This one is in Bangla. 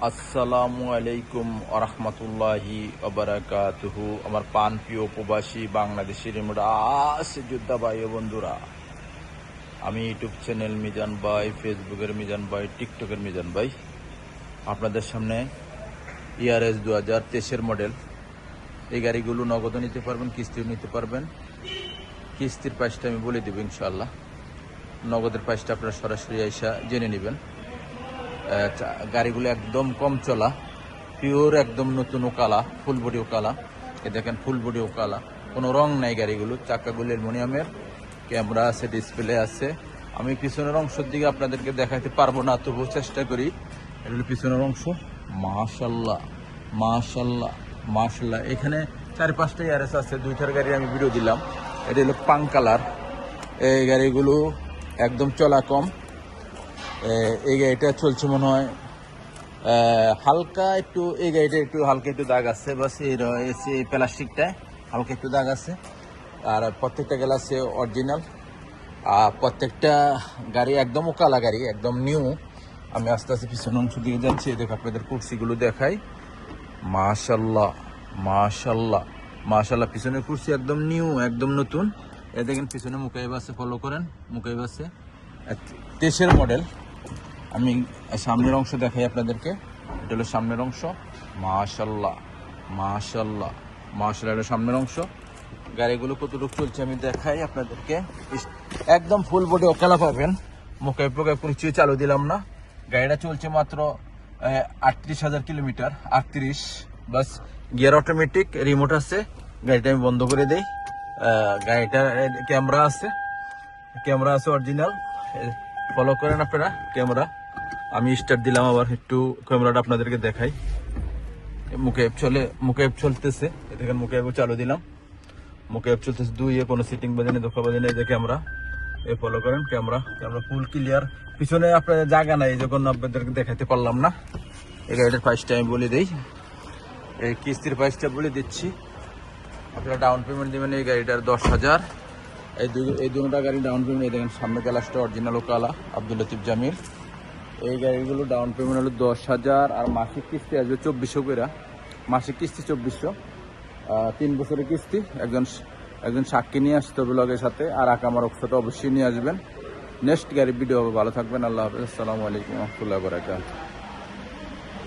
আসসালামু আলাইকুম আরহামতুল্লাহি আবরাকাতুহু। আমার পান প্রিয় প্রবাসী বাংলাদেশের যোদ্ধা ভাই ও বন্ধুরা, আমি ইউটিউব চ্যানেল মিজান ভাই, ফেসবুকের মিজান ভাই, টিকটকের মিজান ভাই আপনাদের সামনে ERS 2023 মডেল এই গাড়িগুলো নগদও নিতে পারবেন, কিস্তিও নিতে পারবেন। কিস্তির প্রাইসটা আমি বলে দেবো ইনশাআল্লাহ, নগদের প্রাইসটা আপনারা সরাসরি আইসা জেনে নেবেন। গাড়িগুলো একদম কম চলা, পিওর একদম নতুন ওকালা, ফুল বডি ওকালা। এ দেখেন ফুল বডি ওকালা, কোনো রং নাই গাড়িগুলো। চাকাগুলো অ্যালুমিনিয়ামের, ক্যামেরা আছে, ডিসপ্লে আছে। আমি পিছনের অংশের দিকে আপনাদেরকে দেখাতে পারবো না, তবুও চেষ্টা করি। এটা হলো পিছনের অংশ। মাশাল্লাহ মাশাল্লাহ মাশাল্লাহ। এখানে 4-5টা ERS আছে, 2টার গাড়ি আমি ভিডিও দিলাম। এটা হলো পাং কালার। এই গাড়িগুলো একদম চলা কম। এই গাড়িটা চলছে মনে হয় হালকা একটু, এই গাড়িটা একটু হালকা একটু দাগ আছে, বাস এই প্লাস্টিকটায় হালকা একটু দাগ আছে। আর প্রত্যেকটা গ্লাসে অরিজিনাল, আর প্রত্যেকটা গাড়ি একদম ওকালা গাড়ি, একদম নিউ। আমি আস্তে আস্তে পিছনের অংশ দিকে যাচ্ছি, দেখো আপনাদের কুর্সিগুলো দেখাই। মাশাল্লাহ মাশাল্লাহ মাশাল্লাহ। পিছনের কুর্সি একদম নিউ, একদম নতুন। এ দেখেন পিছনে মুকাইব আছে, ফলো করেন, মুকাইব আছে। 23 মডেল। আমি সামনের অংশ দেখাই আপনাদেরকে। এটা হলো সামনের অংশ। মাশাল্লাহ মাশাল্লাহ মাশাল্লাহ, এটা সামনের অংশ। গাড়িগুলো কতটুকু চলছে আমি দেখাই আপনাদেরকে। একদম ফুল বডি ওকালা পাবেন, মুকাইব কোনো কিছু চালু দিলাম না। গাড়িটা চলছে মাত্র 38,000 কিলোমিটার, 38। বাস গিয়ার অটোমেটিক, রিমোট আছে। গাড়িটা আমি বন্ধ করে দেই। গাড়িটার ক্যামেরা আছে, ক্যামেরা আছে অরিজিনাল। ফলো করেন আপনারা ক্যামেরা। আমি স্টার্ট দিলাম, আবার একটু ক্যামেরাটা আপনাদেরকে দেখাই। মুকাইব চলতেছে, দেখেন মুকাইব চালু দিলাম, মুকাইব চলতেছে। কোনো সিটিং বাজে নেই, ধোকা বাজে নেই। যে ক্যামেরা ফলো করেন, ক্যামেরা ফুল ক্লিয়ার। পিছনে আপনাদের জায়গা নাই, যখন আপনাদেরকে দেখাতে পারলাম না। এই গাড়িটার প্রাইসটা আমি বলে দিই, এই কিস্তির প্রাইসটা বলে দিচ্ছি। আপনারা ডাউন পেমেন্ট দেবেন এই গাড়িটার 10,000। এই দুটা গাড়ি ডাউন পেমেন্ট। এই দেখেন সামনে গ্লাসটা অরিজিনাল ওকালা, আব্দুল লতিফ জামিল। এই গাড়িগুলো ডাউন পেমেন্ট হলো 10,000, আর মাসিক কিস্তি আসবে 2400 করে। মাসিক কিস্তি 2400, 3 বছরের কিস্তি। একজন সাক্ষী নিয়ে আসতে হবে লগের সাথে, আর আকামার অক্ষটা অবশ্যই নিয়ে আসবেন। নেক্সট গাড়ি ভিডিও হবে। ভালো থাকবেন, আল্লাহ হাফেজ, আসসালামু আলাইকুম রহমতুল্লাহ বারাকাতুহু।